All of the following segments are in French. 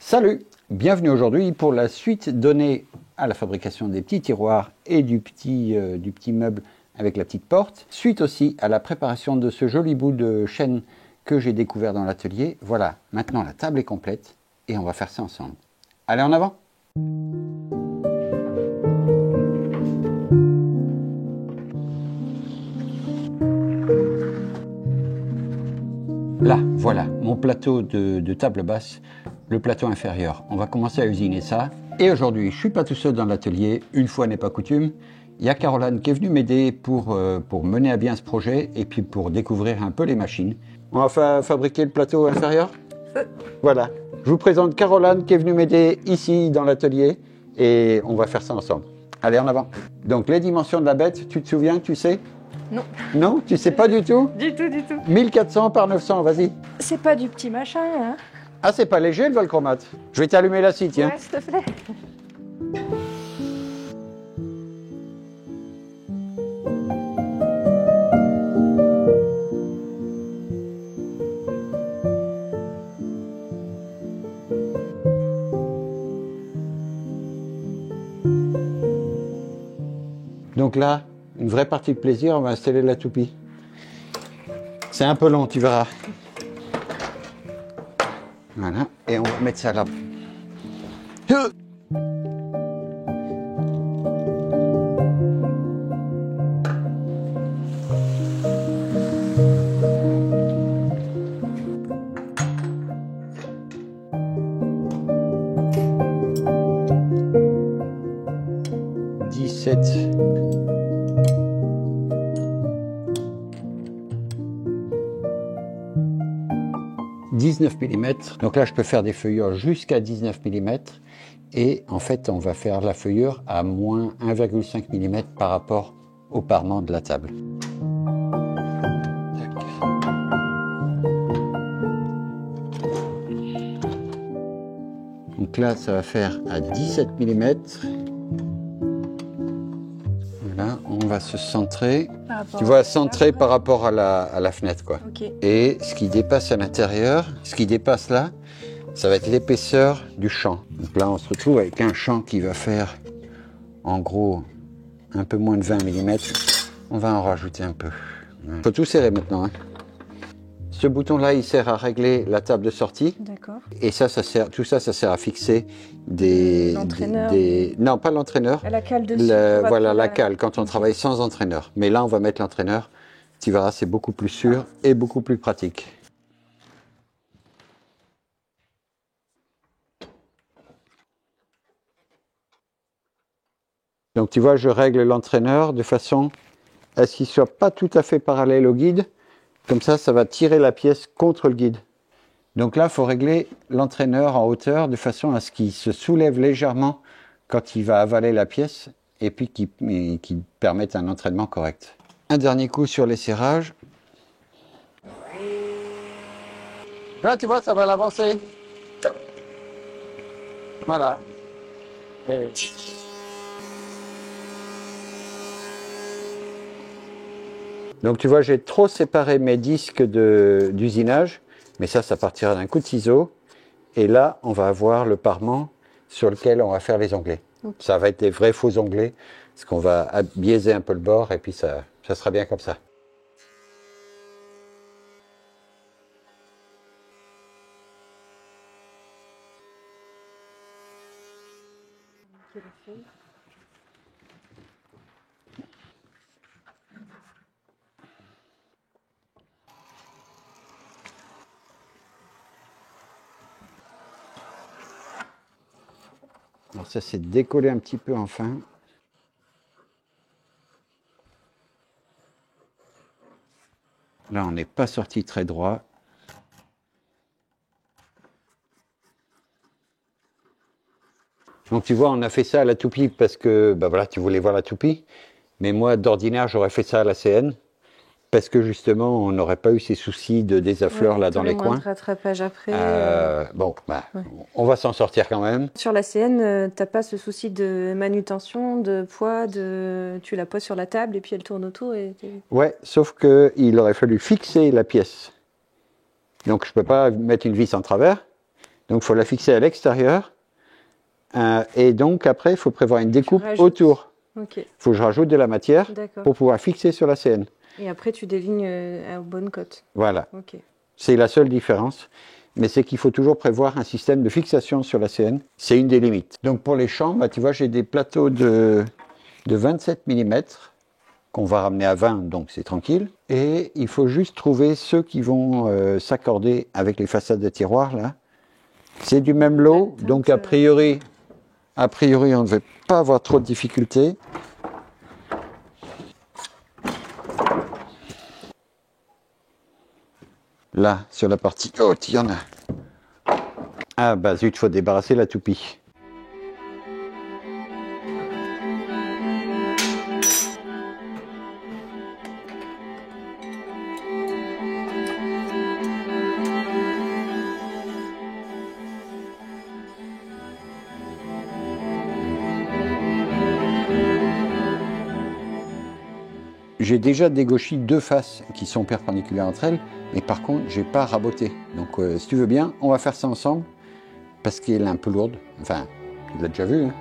Salut, bienvenue aujourd'hui pour la suite donnée à la fabrication des petits tiroirs et du petit meuble avec la petite porte. Suite aussi à la préparation de ce joli bout de chêne que j'ai découvert dans l'atelier. Voilà, maintenant la table est complète et on va faire ça ensemble. Allez, en avant! Là, voilà, mon plateau de table basse, le plateau inférieur. On va commencer à usiner ça. Et aujourd'hui, je ne suis pas tout seul dans l'atelier, une fois n'est pas coutume. Il y a Caroline qui est venue m'aider pour mener à bien ce projet et puis pour découvrir un peu les machines. On va fabriquer le plateau inférieur. Voilà, je vous présente Caroline qui est venue m'aider ici dans l'atelier et on va faire ça ensemble. Allez, en avant. Donc les dimensions de la bête, tu te souviens, tu sais ? Non. Non, tu sais pas du tout? Du tout, du tout. 1400 par 900, vas-y. C'est pas du petit machin, hein? Ah, c'est pas léger le Volcromat. Je vais t'allumer la scie, tiens. Ouais, s'il te plaît. Donc là, une vraie partie de plaisir, on va installer la toupie. C'est un peu long, tu verras. Voilà, et on va mettre ça là. 17. 19 mm. Donc là, je peux faire des feuillures jusqu'à 19 mm. Et en fait, on va faire la feuillure à moins 1,5 mm par rapport au parement de la table. Donc là, ça va faire à 17 mm. Voilà, on va se centrer. Tu vois, centrer par rapport à la fenêtre, quoi. Okay. Et ce qui dépasse à l'intérieur, ce qui dépasse là, ça va être l'épaisseur du champ. Donc là, on se retrouve avec un champ qui va faire, en gros, un peu moins de 20 mm. On va en rajouter un peu. Il faut tout serrer maintenant, hein. Ce bouton-là, il sert à régler la table de sortie. D'accord. Et ça sert, tout ça, ça sert à fixer l'entraîneur. Non, pas l'entraîneur. La cale dessus. Voilà, la cale, quand on travaille sans entraîneur. Mais là, on va mettre l'entraîneur. Tu verras, c'est beaucoup plus sûr et beaucoup plus pratique. Donc, tu vois, je règle l'entraîneur de façon à ce qu'il ne soit pas tout à fait parallèle au guide. Comme ça, ça va tirer la pièce contre le guide. Donc là, il faut régler l'entraîneur en hauteur de façon à ce qu'il se soulève légèrement quand il va avaler la pièce et puis qu'il permette un entraînement correct. Un dernier coup sur les serrages. Là, tu vois, ça va l'avancer. Voilà. Et... Donc tu vois, j'ai trop séparé mes disques d'usinage, mais ça partira d'un coup de ciseau. Et là, on va avoir le parement sur lequel on va faire les onglets. Okay. Ça va être des vrais faux onglets, parce qu'on va biaiser un peu le bord, et puis ça sera bien comme ça. Alors ça, c'est décoller un petit peu enfin. Là, on n'est pas sorti très droit. Donc tu vois, on a fait ça à la toupie parce que, ben voilà, tu voulais voir la toupie. Mais moi, d'ordinaire, j'aurais fait ça à la CN. Parce que justement, on n'aurait pas eu ces soucis de désaffleur là dans les coins. Rattrapage après. Bon, bah, ouais. On va s'en sortir quand même. Sur la CN, t'as pas ce souci de manutention, de poids, tu la poses sur la table et puis elle tourne autour. Ouais, sauf qu'il aurait fallu fixer la pièce. Donc je peux pas mettre une vis en travers. Donc il faut la fixer à l'extérieur. Et donc après, il faut prévoir une découpe autour. Ok. Il faut que je rajoute de la matière pour pouvoir fixer sur la CN. Et après, tu délignes aux bonnes cotes. Voilà. Ok. C'est la seule différence. Mais c'est qu'il faut toujours prévoir un système de fixation sur la CN. C'est une des limites. Donc pour les champs, bah, tu vois, j'ai des plateaux de 27 mm qu'on va ramener à 20, donc c'est tranquille. Et il faut juste trouver ceux qui vont s'accorder avec les façades de tiroirs, là. C'est du même lot, donc a priori, on ne devait pas avoir trop de difficultés. Là, sur la partie haute, il y en a. Ah bah zut, il faut débarrasser la toupie. J'ai déjà dégauché deux faces qui sont perpendiculaires entre elles, mais par contre, j'ai pas raboté. Donc, si tu veux bien, on va faire ça ensemble, parce qu'elle est un peu lourde. Enfin, tu l'as déjà vu, hein.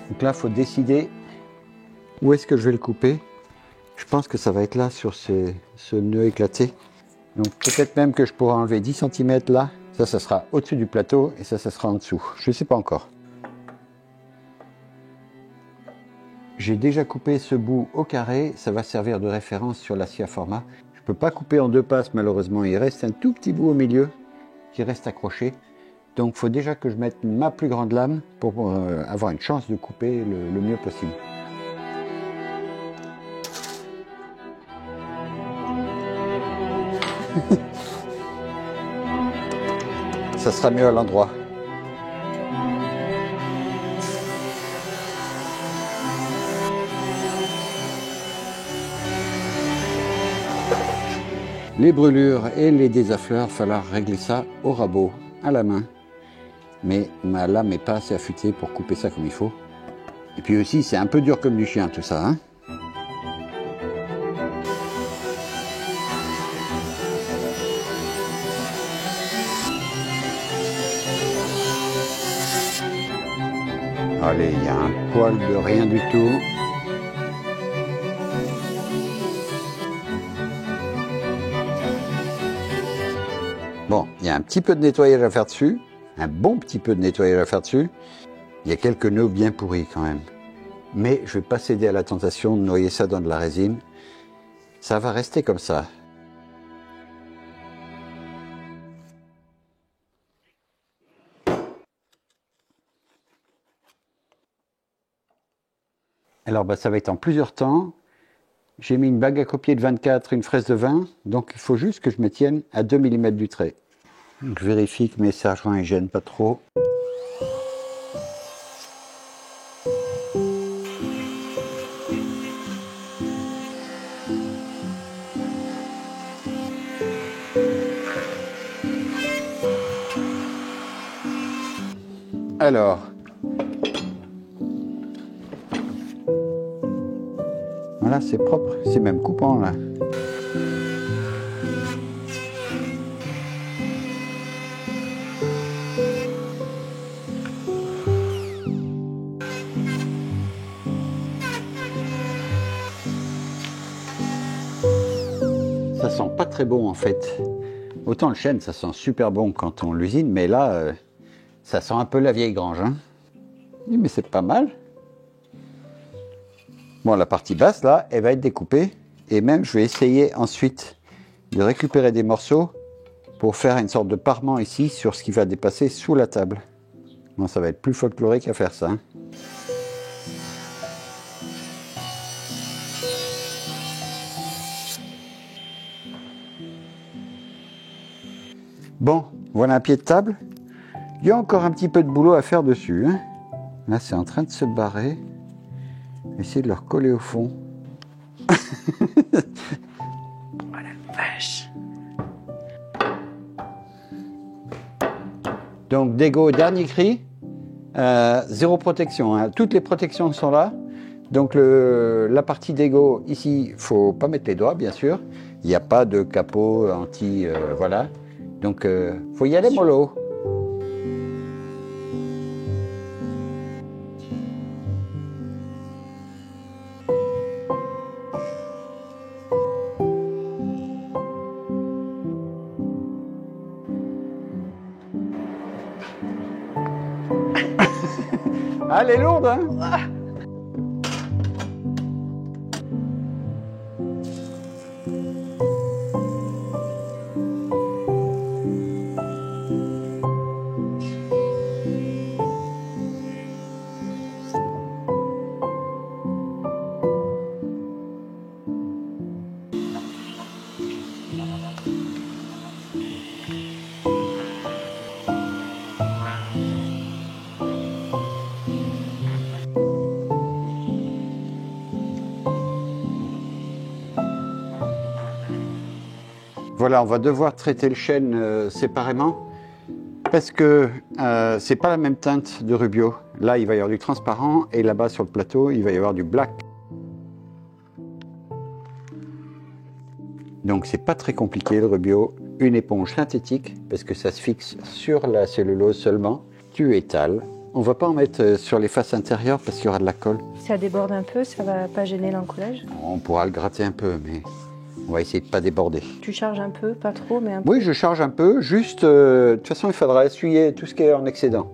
Donc là, il faut décider où est-ce que je vais le couper. Je pense que ça va être là, sur ce nœud éclaté. Donc peut-être même que je pourrai enlever 10 cm là. Ça sera au-dessus du plateau et ça sera en dessous. Je ne sais pas encore. J'ai déjà coupé ce bout au carré. Ça va servir de référence sur la scie à format. Je ne peux pas couper en deux passes malheureusement. Il reste un tout petit bout au milieu qui reste accroché. Donc il faut déjà que je mette ma plus grande lame pour avoir une chance de couper le mieux possible. Ça sera mieux à l'endroit. Les brûlures et les désaffleurs, il va falloir régler ça au rabot, à la main. Mais ma lame n'est pas assez affûtée pour couper ça comme il faut. Et puis aussi, c'est un peu dur comme du chien tout ça, hein. Allez, il y a un poil de rien du tout. Bon, il y a un petit peu de nettoyage à faire dessus. Un bon petit peu de nettoyage à faire dessus. Il y a quelques nœuds bien pourris quand même. Mais je ne vais pas céder à la tentation de noyer ça dans de la résine. Ça va rester comme ça. Alors bah, ça va être en plusieurs temps. J'ai mis une bague à copier de 24, une fraise de 20. Donc il faut juste que je me tienne à 2 mm du trait. Donc, je vérifie que mes serre-joints ne gênent pas trop. Alors, voilà, c'est propre, c'est même coupant là. Ça sent pas très bon en fait. Autant le chêne, ça sent super bon quand on l'usine, mais là, ça sent un peu la vieille grange, hein. Mais c'est pas mal. Bon, la partie basse, là, elle va être découpée. Et même, je vais essayer ensuite de récupérer des morceaux pour faire une sorte de parement ici sur ce qui va dépasser sous la table. Bon, ça va être plus folklorique à faire ça, hein. Bon, voilà un pied de table. Il y a encore un petit peu de boulot à faire dessus. Hein. Là, c'est en train de se barrer. Essayer de le recoller au fond. Voilà, vache. Donc, Dego, dernier cri. Zéro protection. Hein. Toutes les protections sont là. Donc, la partie Dego, ici, il ne faut pas mettre les doigts, bien sûr. Il n'y a pas de capot anti... voilà. Donc, faut y aller mollo. Ah, elle est lourde, hein? Voilà, on va devoir traiter le chêne séparément parce que c'est pas la même teinte de Rubio. Là, il va y avoir du transparent et là-bas sur le plateau, il va y avoir du black. Donc, c'est pas très compliqué le Rubio. Une éponge synthétique parce que ça se fixe sur la cellulose seulement. Tu étales. On va pas en mettre sur les faces intérieures parce qu'il y aura de la colle. Si ça déborde un peu, ça va pas gêner l'encollage? On pourra le gratter un peu, mais on va essayer de pas déborder. Tu charges un peu, pas trop, mais un peu? Oui, je charge un peu, juste, de toute façon, il faudra essuyer tout ce qui est en excédent.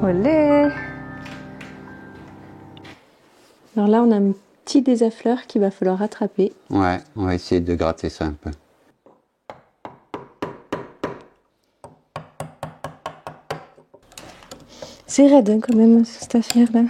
Olé! Alors là, on a un petit désaffleur qu'il va falloir rattraper. Ouais, on va essayer de gratter ça un peu. C'est raide hein, quand même, cette affaire-là.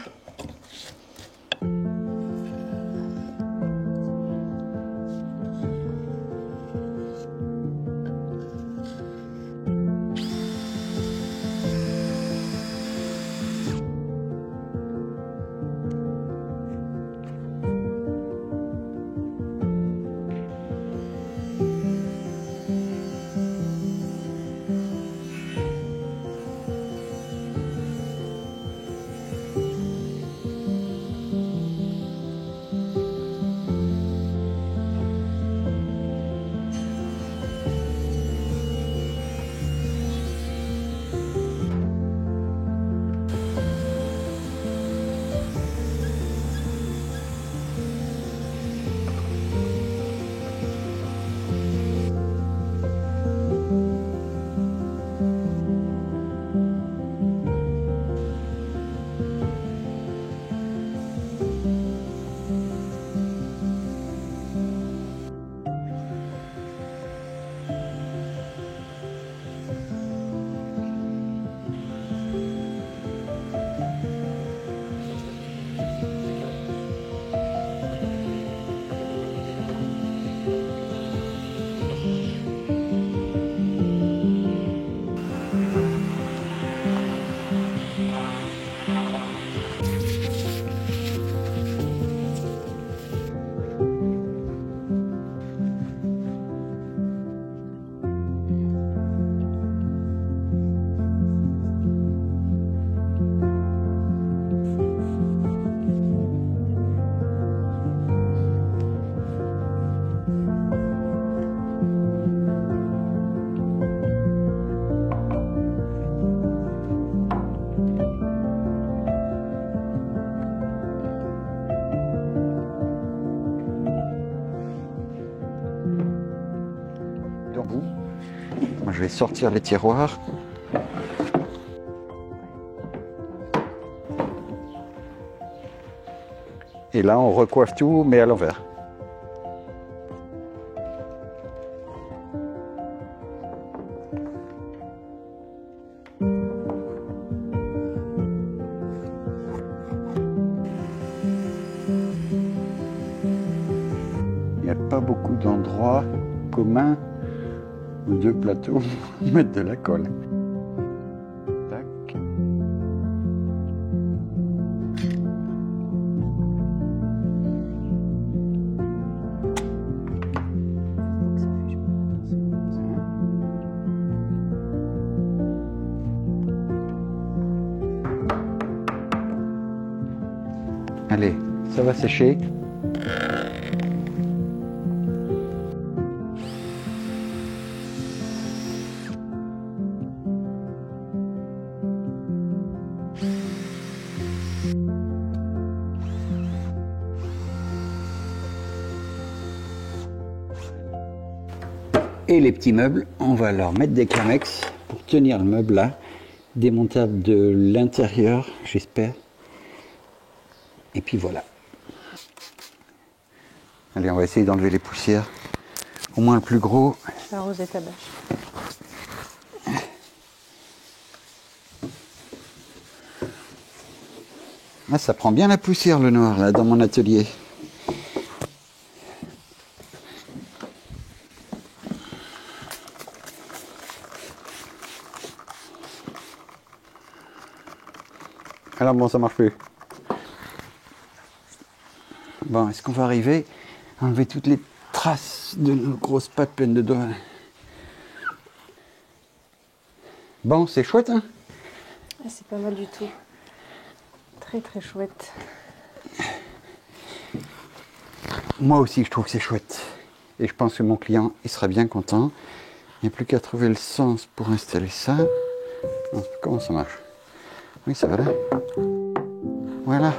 Donc, moi, je vais sortir les tiroirs. Et là, on recoiffe tout, mais à l'envers. Il n'y a pas beaucoup d'endroits communs où deux plateaux mettent de la colle. Tac. Allez, ça va sécher. Et les petits meubles, on va leur mettre des Clamex pour tenir le meuble là, démontable de l'intérieur, j'espère. Et puis voilà. Allez, on va essayer d'enlever les poussières. Au moins le plus gros. Je vais arroser ta bâche. Ah, ça prend bien la poussière le noir là dans mon atelier. Alors bon, ça marche plus. Bon, est-ce qu'on va arriver à enlever toutes les traces de nos grosses pattes pleines de doigts? Bon, c'est chouette, hein? Ah, c'est pas mal du tout. Très très chouette. Moi aussi, je trouve que c'est chouette. Et je pense que mon client, il sera bien content. Il n'y a plus qu'à trouver le sens pour installer ça. Non, comment ça marche? Oui, ça va là. Voilà.